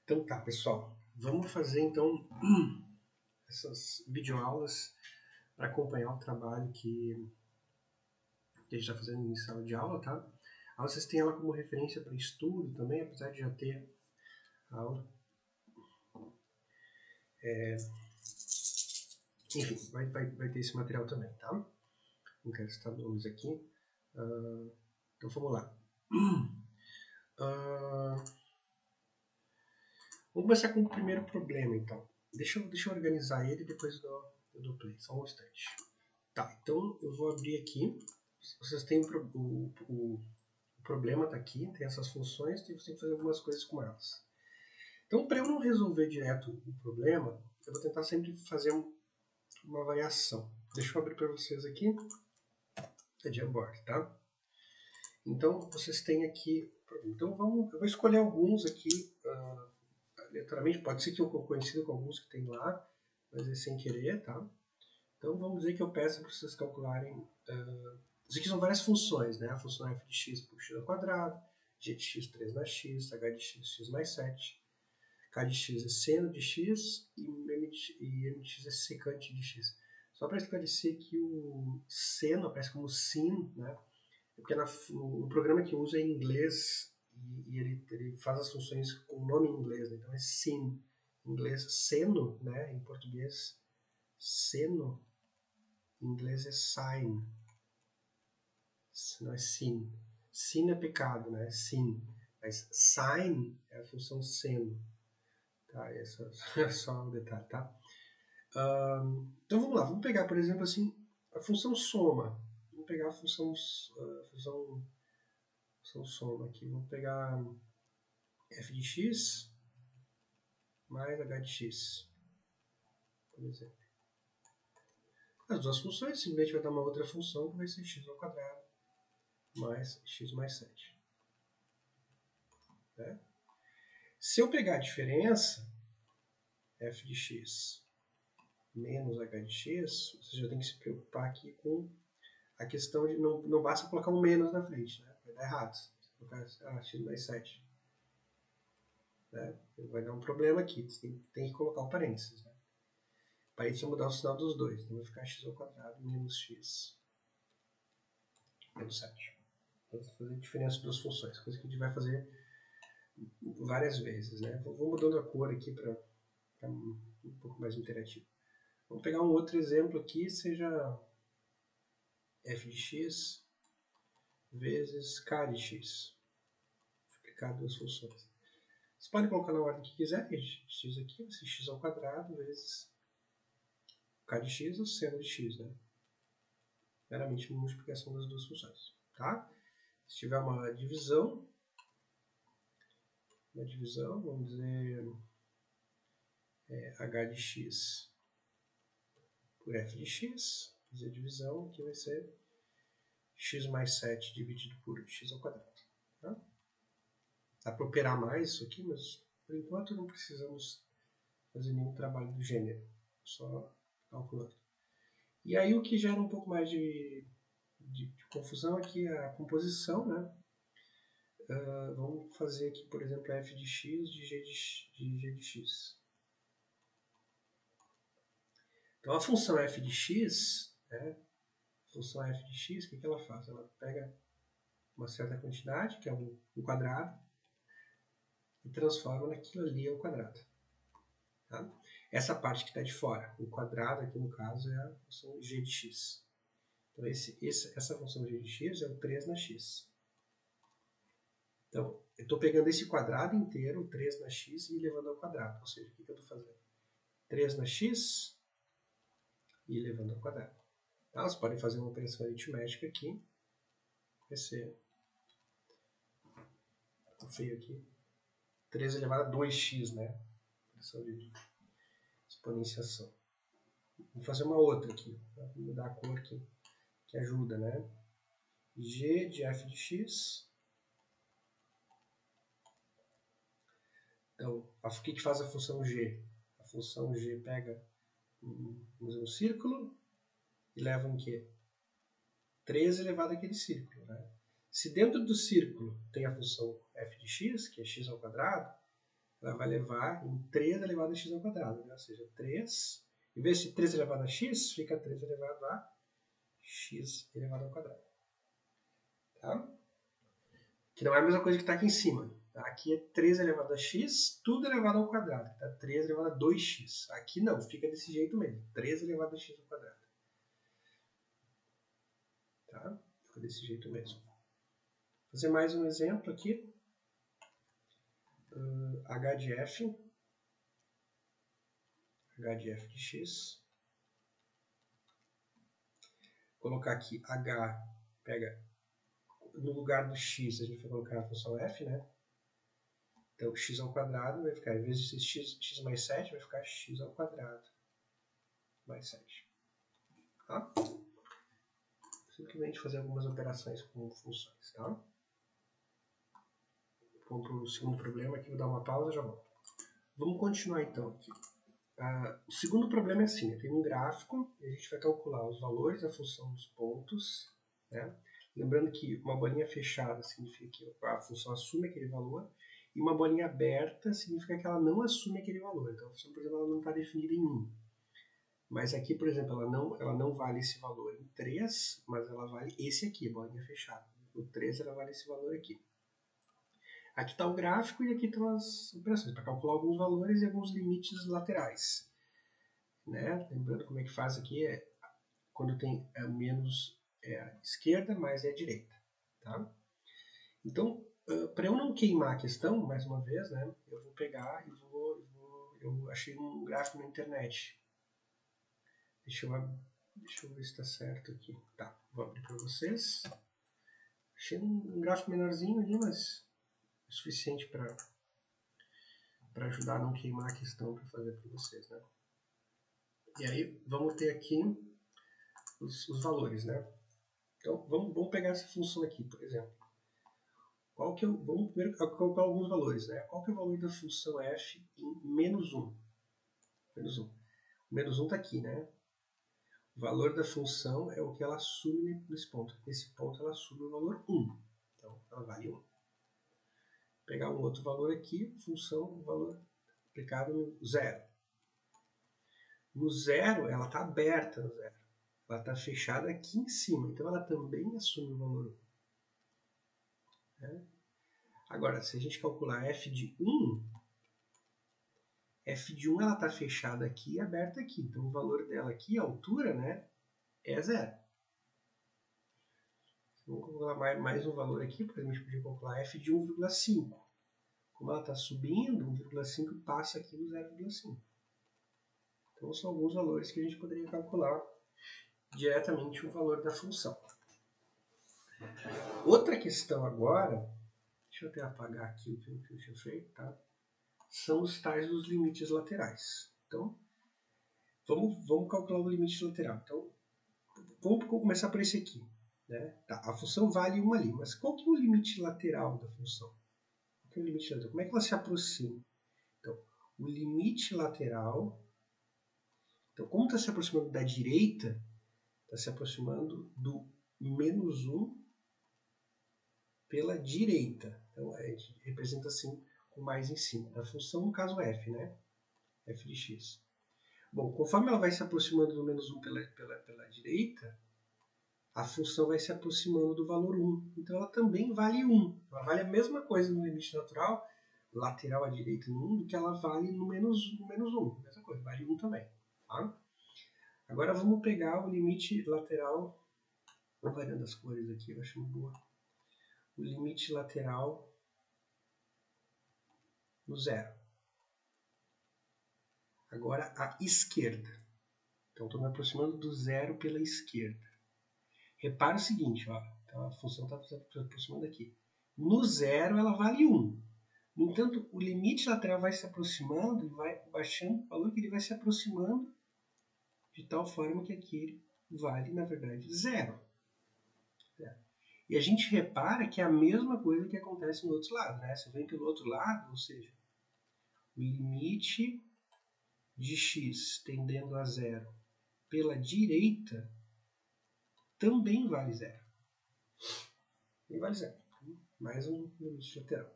Então tá, pessoal, vamos fazer então essas videoaulas para acompanhar o trabalho que a gente está fazendo em sala de aula, tá? Aí vocês têm ela como referência para estudo também, apesar de já ter a aula. Enfim, vai ter esse material também, tá? Não quero citar nomes aqui. Então vamos lá. Vamos começar com o primeiro problema, então. Deixa eu organizar ele e depois eu dou play. Só um instante. Tá, então eu vou abrir aqui. Vocês têm o problema está aqui, tem essas funções, e você tem que fazer algumas coisas com elas. Então, para eu não resolver direto o problema, eu vou tentar sempre fazer uma variação. Deixa eu abrir para vocês aqui. É Jamboard, tá? Então, vocês têm aqui... Então, eu vou escolher alguns aqui aleatoriamente. Pode ser que eu coincida com alguns que tem lá, mas é sem querer, tá? Então, vamos dizer que eu peço para vocês calcularem... Isso aqui são várias funções, né? A função f de x por x ao quadrado, g de x 3 na x, h de x, x mais 7, k de x é seno de x e m de x é secante de x. Só para esclarecer que o seno aparece como sin, né? Porque no programa que eu uso é em inglês e ele faz as funções com o nome em inglês, né? Então é sin. Em inglês, seno, né? Em português, seno. Em inglês é sign. Não é sin. Sin é pecado, né? Sin. Mas sign é a função seno. Tá? Esse é só um detalhe, tá? Então vamos lá. Vamos pegar, por exemplo, assim, a função soma. Vamos pegar a função soma aqui. Vamos pegar f de x mais h de x, por exemplo. As duas funções simplesmente vai dar uma outra função que vai ser x ao quadrado mais x mais 7. Né? Se eu pegar a diferença, f de x menos h de x, você já tem que se preocupar aqui com a questão de não basta colocar um menos na frente, né? Vai dar errado. Se colocar x mais 7. Né? Vai dar um problema aqui, você tem que colocar o parênteses. Né? O parênteses vai mudar o sinal dos dois, então vai ficar x ao quadrado menos x menos 7. Então, vou fazer a diferença das funções, coisa que a gente vai fazer várias vezes. Né? Vou mudando a cor aqui para ficar um pouco mais interativo. Vamos pegar um outro exemplo aqui, seja f de x vezes k de x. Vou aplicar duas funções. Você pode colocar na ordem que quiser, x aqui vai ser x ao quadrado vezes k de x ou seno de x, né? Meramente uma multiplicação das duas funções, tá? Se tiver uma divisão, vamos dizer h de x por f de x, fazer a divisão, aqui vai ser x mais 7 dividido por x ao quadrado. Tá? Dá para operar mais isso aqui, mas por enquanto não precisamos fazer nenhum trabalho do gênero, só calculando. E aí o que gera um pouco mais de confusão aqui é a composição, né? Vamos fazer aqui, por exemplo, f de x de g de x. Então a função f de x, né? A função f de x, o que ela faz? Ela pega uma certa quantidade, que é um quadrado, e transforma naquilo ali ao quadrado. Tá? Essa parte que está de fora, o quadrado aqui no caso é a função g de x. Então essa função g de x é o 3 na x. Então, eu estou pegando esse quadrado inteiro, 3 na x, e levando ao quadrado. Ou seja, o que eu estou fazendo? 3 na x e levando ao quadrado. Tá? Vocês podem fazer uma operação aritmética aqui. Vai ser... Tá feio aqui. 3 elevado a 2x, né? Operação de exponenciação. Vou fazer uma outra aqui. Vou mudar a cor aqui, que ajuda, né? G de f de x. Então, o que faz a função g? A função g pega um círculo e leva um quê? 3 elevado àquele círculo. Né? Se dentro do círculo tem a função f de x, que é x ao quadrado, ela vai levar em 3 elevado a x ao quadrado, né? Ou seja, 3, em vez de 3 elevado a x, fica 3 elevado a x elevado ao quadrado. Tá? Que não é a mesma coisa que está aqui em cima. Tá? Aqui é 3 elevado a x, tudo elevado ao quadrado. Tá? 3 elevado a 2x. Aqui não, fica desse jeito mesmo. 3 elevado a x ao quadrado. Tá? Fica desse jeito mesmo. Vou fazer mais um exemplo aqui. H de f de x. Vou colocar aqui h, pega no lugar do x, a gente vai colocar a função f, né? Então, x ao quadrado vai ficar, em vez de ser x mais 7, vai ficar x ao quadrado mais 7. Tá? Simplesmente fazer algumas operações com funções, tá? Vamos para o segundo problema aqui, vou dar uma pausa e já volto. Vamos continuar então aqui. O segundo problema é assim, tem um gráfico e a gente vai calcular os valores da função dos pontos, né? Lembrando que uma bolinha fechada significa que a função assume aquele valor e uma bolinha aberta significa que ela não assume aquele valor. Então a função, por exemplo, ela não está definida em 1. Mas aqui, por exemplo, ela não vale esse valor em 3, mas ela vale esse aqui, bolinha fechada. No 3 ela vale esse valor aqui. Aqui está o gráfico e aqui estão as operações, para calcular alguns valores e alguns limites laterais. Né? Lembrando como é que faz aqui, quando tem menos a esquerda, mais é a direita. Tá? Então, para eu não queimar a questão, mais uma vez, né, eu vou pegar e eu achei um gráfico na internet. Deixa eu ver se está certo aqui. Tá, vou abrir para vocês. Achei um gráfico menorzinho ali, mas é suficiente para ajudar a não queimar a questão para fazer para vocês, né? E aí, vamos ter aqui os valores, né? Então, vamos pegar essa função aqui, por exemplo. Vamos primeiro calcular alguns valores, né? Qual que é o valor da função f em menos 1? Menos 1. O menos 1 está aqui, né? O valor da função é o que ela assume nesse ponto. Nesse ponto ela assume o valor 1. Então, ela vale 1. Vou pegar um outro valor aqui, função, o valor aplicado no 0. No 0, ela está aberta no 0. Ela está fechada aqui em cima, então ela também assume o valor 1. Né? Agora, se a gente calcular f de 1, f de 1 ela está fechada aqui e aberta aqui. Então o valor dela aqui, a altura, né, é 0. Vamos calcular mais um valor aqui, por exemplo, a gente podia calcular f de 1,5. Como ela está subindo, 1,5 passa aqui no 0,5. Então são alguns valores que a gente poderia calcular diretamente o valor da função. Outra questão agora, deixa eu até apagar aqui o que eu tinha feito, tá? São os tais dos limites laterais. Então, vamos calcular o limite lateral. Então, vamos começar por esse aqui. Né? Tá, a função vale 1 ali, mas qual que é o limite lateral da função? Qual que é o limite lateral? Como é que ela se aproxima? Então, o limite lateral... Então, como está se aproximando da direita, está se aproximando do menos 1 pela direita. Então, a gente representa assim com mais em cima. Da função, no caso, f, né? f de x. Bom, conforme ela vai se aproximando do menos 1 pela direita, a função vai se aproximando do valor 1. Então, ela também vale 1. Ela vale a mesma coisa no limite natural, lateral à direita no 1, do que ela vale no menos 1. Mesma coisa, vale 1 também. Tá? Agora, vamos pegar o limite lateral. Vou variando as cores aqui, eu acho boa. O limite lateral no 0. Agora, a esquerda. Então, estou me aproximando do 0 pela esquerda. Repara o seguinte, ó, então a função está se aproximando aqui. No 0, ela vale 1. No entanto, o limite lateral vai se aproximando e vai baixando o valor que ele vai se aproximando de tal forma que aqui vale, na verdade, 0. E a gente repara que é a mesma coisa que acontece no outro lado. Né? Se vem pelo outro lado, ou seja, o limite de x tendendo a 0 pela direita também vale 0. E vale 0. Mais um limite lateral.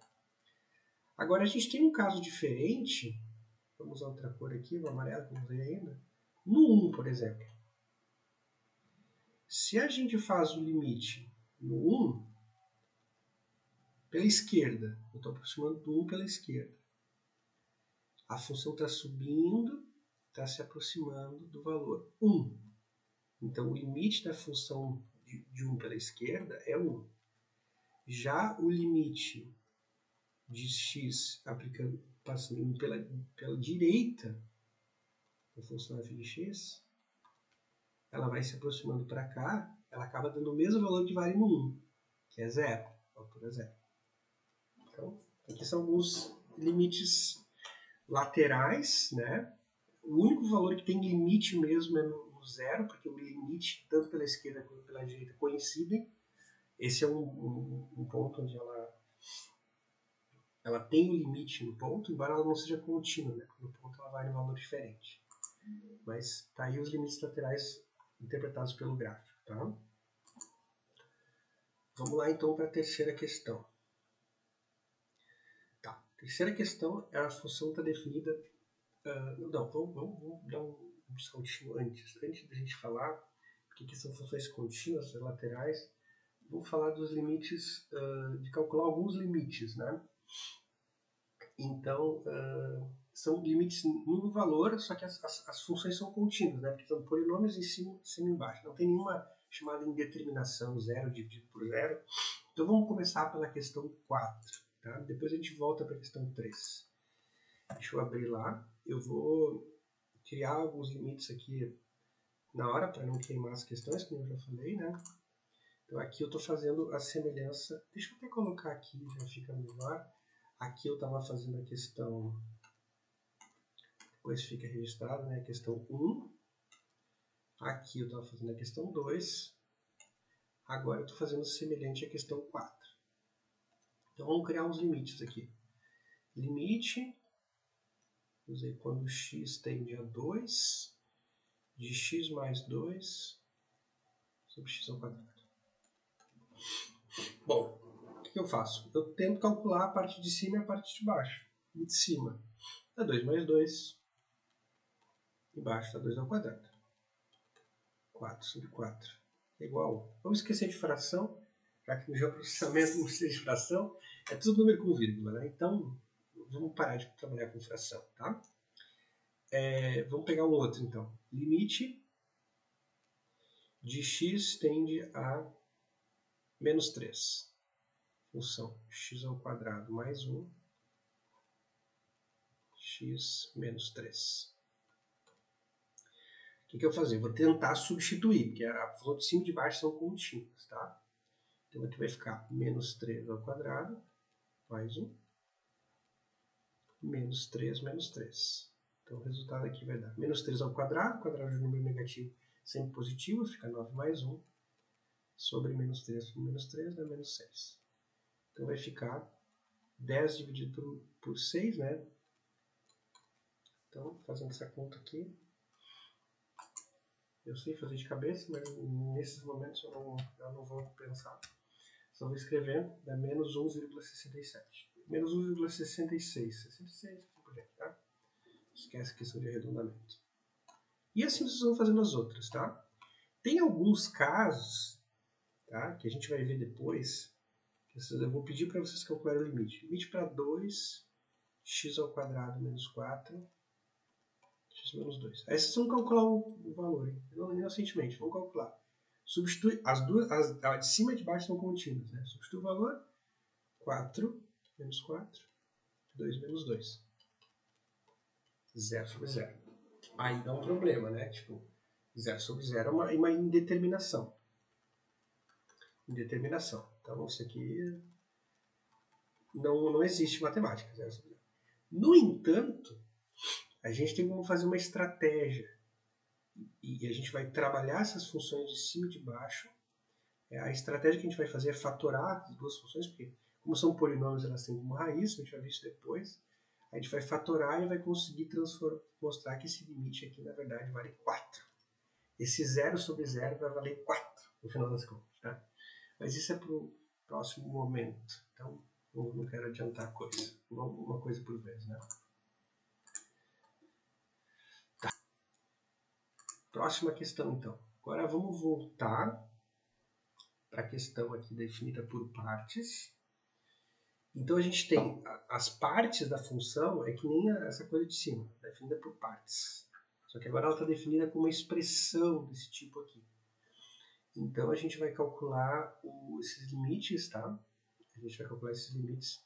Agora a gente tem um caso diferente, vamos usar outra cor aqui, o amarelo que eu usei ainda, no 1, por exemplo. Se a gente faz o limite no 1, pela esquerda, eu estou aproximando do 1 pela esquerda, a função está subindo, está se aproximando do valor 1. Então o limite da função de 1 pela esquerda é 1. Já o limite de x passando pela direita da função f de x, ela vai se aproximando para cá, ela acaba dando o mesmo valor que vale no 1, que é 0, a altura 0. Então, aqui são alguns limites laterais, né? O único valor que tem limite mesmo é no 0, porque o limite, tanto pela esquerda quanto pela direita, coincidem. Esse é um ponto onde ela tem um limite no ponto, embora ela não seja contínua, né? No ponto ela vai em um valor diferente. Mas tá aí os limites laterais interpretados pelo gráfico, tá? Vamos lá então para a terceira questão. Tá, a terceira questão é a função está definida... vamos dar um saltinho antes da gente falar o que são funções contínuas, laterais. Vou falar dos limites, de calcular alguns limites, né? Então, são limites no valor, só que as funções são contínuas, né? Porque são polinômios em cima e embaixo. Não tem nenhuma chamada indeterminação, 0 dividido por 0. Então vamos começar pela questão 4, tá? Depois a gente volta para a questão 3. Deixa eu abrir lá. Eu vou criar alguns limites aqui na hora, para não queimar as questões, como eu já falei, né? Então aqui eu estou fazendo a semelhança... Deixa eu até colocar aqui, já fica melhor. Aqui eu estava fazendo a questão... Depois fica registrado, né? A questão 1. Aqui eu estava fazendo a questão 2. Agora eu estou fazendo semelhante à questão 4. Então vamos criar uns limites aqui. Limite, usei quando x tende a 2, de x mais 2 sobre x ao quadrado. Bom, o que eu faço? Eu tento calcular a parte de cima e a parte de baixo. E de cima é 2 mais 2, embaixo está 2 ao quadrado. 4 sobre 4 é igual a 1. Vamos esquecer de fração, já que no geoprocessamento não precisa de fração, é tudo número com vírgula, né? Então, vamos parar de trabalhar com fração, tá? Vamos pegar um outro, então. Limite de x tende a menos 3. Função x ao quadrado mais 1, x menos 3. O que eu vou fazer? Eu vou tentar substituir, porque a função de cima e de baixo são contínuas, tá? Então aqui vai ficar menos 3 ao quadrado mais 1, menos 3 menos 3. Então o resultado aqui vai dar menos 3 ao quadrado de um número negativo sempre positivo, fica 9 mais 1, sobre menos 3 por menos 3 dá menos 6. Então vai ficar 10 dividido por 6, né? Então, fazendo essa conta aqui, eu sei fazer de cabeça, mas nesses momentos eu não vou pensar. Só vou escrevendo, dá menos 1,67. Menos 1,66. 66, por aí, tá? Esquece a questão de arredondamento. E assim vocês vão fazendo as outras, tá? Tem alguns casos, tá, que a gente vai ver depois. Eu vou pedir para vocês calcularem o limite. Limite para 2, x ao quadrado menos 4, x menos 2. Aí vocês vão calcular o valor, hein? Inocentemente, vão calcular. Substitui as duas, a de cima e de baixo são contínuas, né? Substitui o valor, 4 menos 4, 2 menos 2. 0 sobre 0. Aí dá um problema, né? Tipo, 0 sobre 0 é uma indeterminação. Indeterminação. Então, isso aqui não existe matemática. 0 sobre 0. No entanto, a gente tem como fazer uma estratégia. E a gente vai trabalhar essas funções de cima e de baixo. A estratégia que a gente vai fazer é fatorar as duas funções, porque como são polinômios, elas têm como raiz, a gente vai ver isso depois. A gente vai fatorar e vai conseguir mostrar que esse limite aqui, na verdade, vale 4. Esse 0 sobre 0 vai valer 4, no final das contas. Tá? Mas isso é para o próximo momento. Então, Não quero adiantar a coisa. Uma coisa por vez, né? Tá. Próxima questão, então. Agora vamos voltar para a questão aqui definida por partes. Então a gente tem as partes da função, é que nem essa coisa de cima, definida por partes. Só que agora ela está definida como uma expressão desse tipo aqui. Então a gente vai calcular esses limites, tá? A gente vai calcular esses limites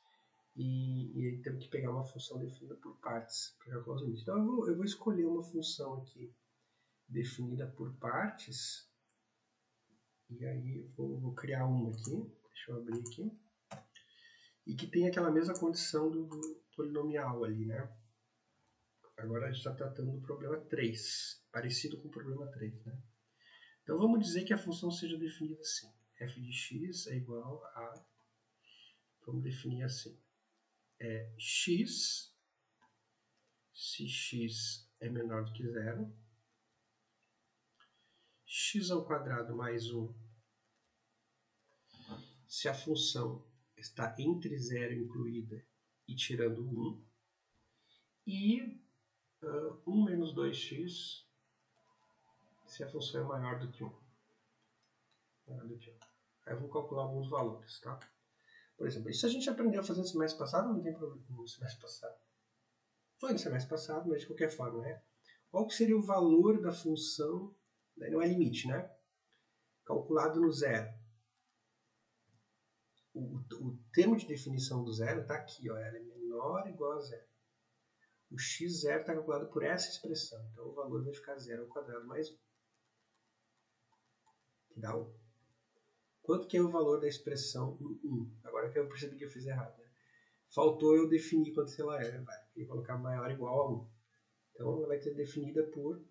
e aí temos que pegar uma função definida por partes para calcular os limites. Então eu vou escolher uma função aqui definida por partes e aí vou criar uma aqui. Deixa eu abrir aqui. E que tem aquela mesma condição do polinomial ali, né? Agora a gente está tratando do problema 3, parecido com o problema 3, né? Então vamos dizer que a função seja definida assim. f de x é igual a... Vamos definir assim. X, se x é menor do que zero, x ao quadrado mais 1, se a função está entre 0 incluída e tirando 1, e 1 menos 2x, se a função é maior do que 1. Maior do que 1. Aí eu vou calcular alguns valores, tá? Por exemplo, isso a gente aprendeu a fazer no semestre passado, não tem problema no semestre passado. Foi no semestre passado, mas de qualquer forma, né? Qual que seria o valor da função, não é limite, né? Calculado no zero. O termo de definição do zero está aqui, ó, ela é menor ou igual a zero. O x0 está calculado por essa expressão, então o valor vai ficar 0 ao quadrado mais 1. Que dá 1. Quanto que é o valor da expressão 1? Agora que eu percebi que eu fiz errado, né? Faltou eu definir quanto ela era, vai colocar maior ou igual a 1. Então ela vai ser definida por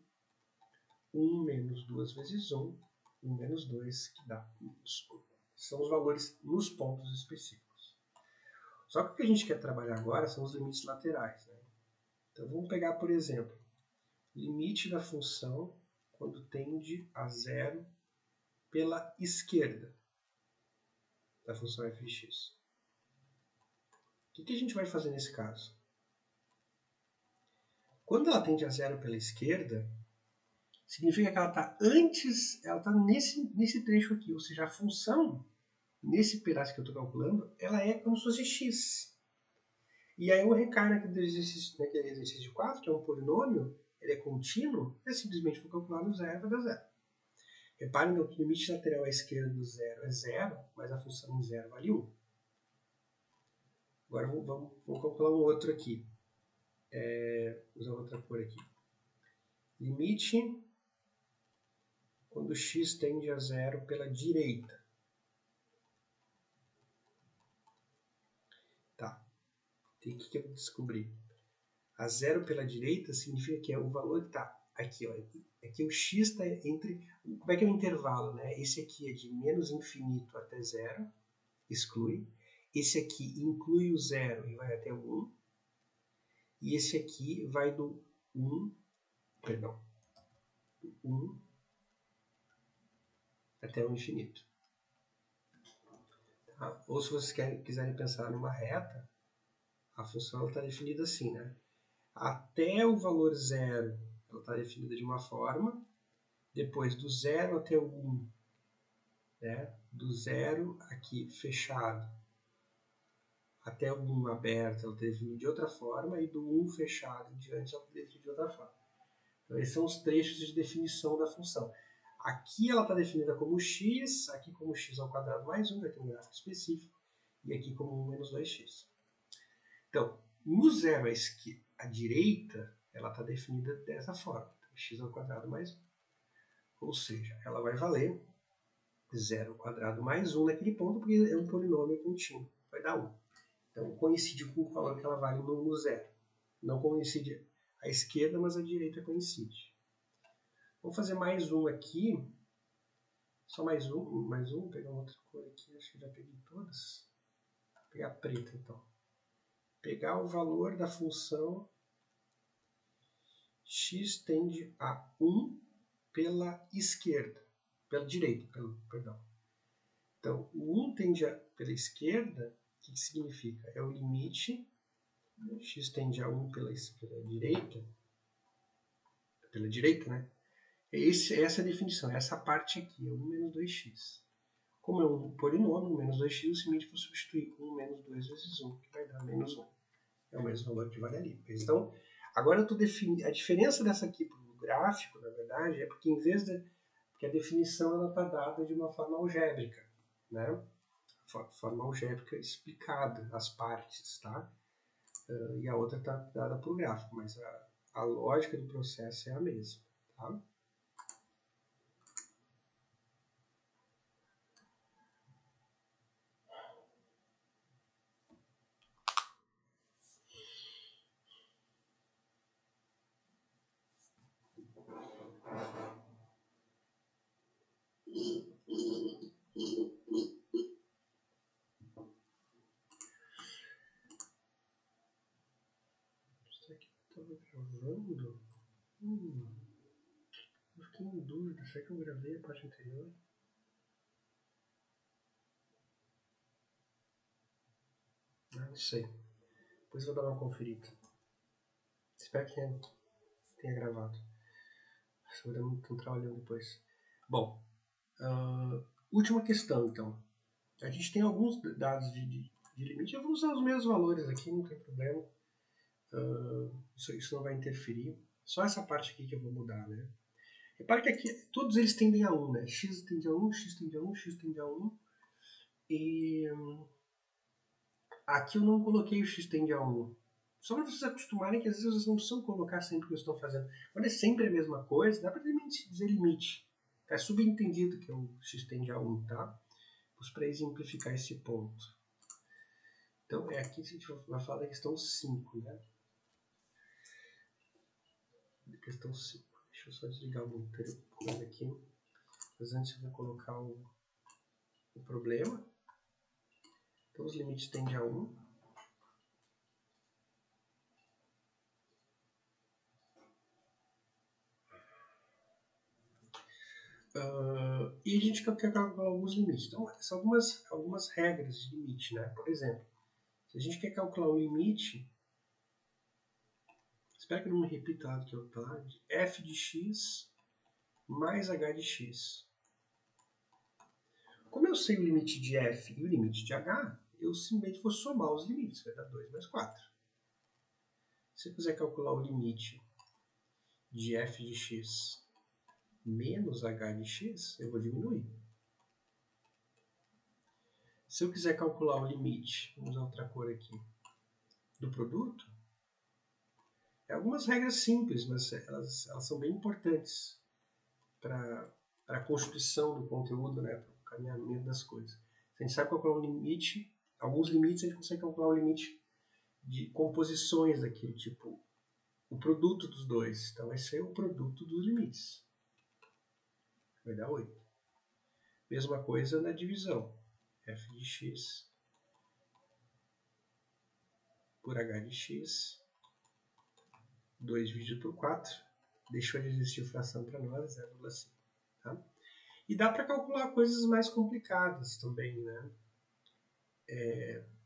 1 menos 2 vezes 1, 1 menos 2, que dá 1. São os valores nos pontos específicos. Só que o que a gente quer trabalhar agora são os limites laterais, né? Então vamos pegar, por exemplo, limite da função quando tende a zero pela esquerda da função f de x. O que a gente vai fazer nesse caso? Quando ela tende a zero pela esquerda, significa que ela está antes, ela está nesse trecho aqui, ou seja, a função, nesse pedaço que eu estou calculando, ela é como se fosse x. E aí eu recaio naquele exercício 4, que é um polinômio, ele é contínuo, eu simplesmente vou calcular no zero, vai dar zero. Reparem que o limite lateral à esquerda do zero é zero, mas a função em zero vale 1. Agora vamos calcular um outro aqui. Usar outra cor aqui. Limite quando x tende a zero pela direita. Tá. O que eu descobri? A zero pela direita significa que o valor está aqui, ó. Aqui o x está entre... Como é que é o intervalo, né? Esse aqui é de menos infinito até zero, exclui. Esse aqui inclui o zero e vai até o 1. E esse aqui vai do 1 até o infinito. Tá? Ou se vocês quiserem pensar numa reta, a função está definida assim, né? Até o valor zero, ela está definida de uma forma. Depois, do zero até o 1, né? Do zero aqui fechado até o 1 aberto, ela está definida de outra forma. E do 1 fechado em diante, ela está definida de outra forma. Então, esses são os trechos de definição da função. Aqui ela está definida como x, aqui como x ao quadrado mais 1, vai ter um gráfico específico, e aqui como 1 menos 2x. Então, no zero à direita, ela está definida dessa forma, então, x ao quadrado mais 1. Ou seja, ela vai valer 0 ao quadrado mais 1 naquele ponto, porque é um polinômio contínuo, vai dar 1. Então, coincide com o valor que ela vale no zero. Não coincide à esquerda, mas à direita coincide. Vou fazer mais um aqui. Só mais um. Vou pegar uma outra cor aqui. Acho que já peguei todas. Vou pegar a preta, então. Pegar o valor da função x tende a 1 pela esquerda. Pela direita, perdão. Então, o 1 tende pela esquerda que significa? É o limite, x tende a 1 pela direita, né? Essa é a definição, essa parte aqui, é 1 menos 2x. Como é um polinômio, menos 2x, o seguinte, vou substituir 1 menos 2 vezes 1, que vai dar menos 1. É o mesmo valor que vale ali. Então, agora eu estou definindo. A diferença dessa aqui para o gráfico, na verdade, é porque em vez de. Porque a definição está dada de uma forma algébrica, né? Forma algébrica explicada, as partes, tá? E a outra está dada por gráfico, mas a lógica do processo é a mesma, tá? Será que eu estava gravando? Eu fiquei em dúvida, será que eu gravei a parte anterior? Não sei. Depois eu vou dar uma conferida. Espero que tenha gravado. Seguramente estão trabalhando depois. Bom, última questão então. A gente tem alguns dados de limite. Eu vou usar os mesmos valores aqui, não tem problema. Isso não vai interferir. Só essa parte aqui que eu vou mudar, né? Repare que aqui todos eles tendem a 1, né? X tende a 1, x tende a 1, x tende a 1. E aqui eu não coloquei o x tende a 1. Só para vocês acostumarem que às vezes vocês não precisam colocar sempre o que eu estou fazendo. Quando é sempre a mesma coisa, dá para dizer limite. É subentendido que o x tende a 1, tá? Para exemplificar esse ponto. Então, é aqui que a gente vai falar da questão 5, né? Questão 5. Deixa eu só desligar o monitor aqui. Mas antes eu vou colocar o problema. Então, os limites tendem a 1. E a gente quer calcular alguns limites. Então, são algumas regras de limite, né? Por exemplo, se a gente quer calcular o limite, espero que não me repita lá do que eu tá? De f de x mais h de x. Como eu sei o limite de f e o limite de h, eu simplesmente vou somar os limites, vai dar 2 mais 4. Se eu quiser calcular o limite de f de x menos h de x, eu vou diminuir. Se eu quiser calcular o limite, vamos usar outra cor aqui, do produto, é algumas regras simples, mas elas são bem importantes para a constituição do conteúdo, né, para o caminhamento das coisas. Se a gente sabe calcular um limite, alguns limites a gente consegue calcular o limite de composições daquilo, tipo o produto dos dois. Então vai ser o produto dos limites. Vai dar 8. Mesma coisa na divisão. F de x por h de x, 2 dividido por 4, deixou de existir fração para nós, 0,5. Tá? E dá para calcular coisas mais complicadas também, né?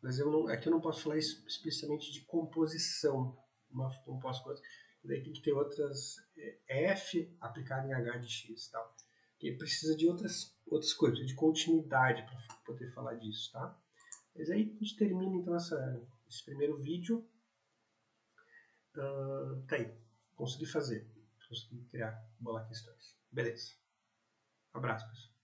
Mas aqui eu não posso falar explicitamente de composição, uma composta, daí tem que ter outras f aplicado em h de x, tal. Que precisa de outras coisas, de continuidade para poder falar disso, tá? Mas aí a gente termina então esse primeiro vídeo. Tá aí, consegui fazer, consegui criar, bolar questões. Beleza. Abraço, pessoal.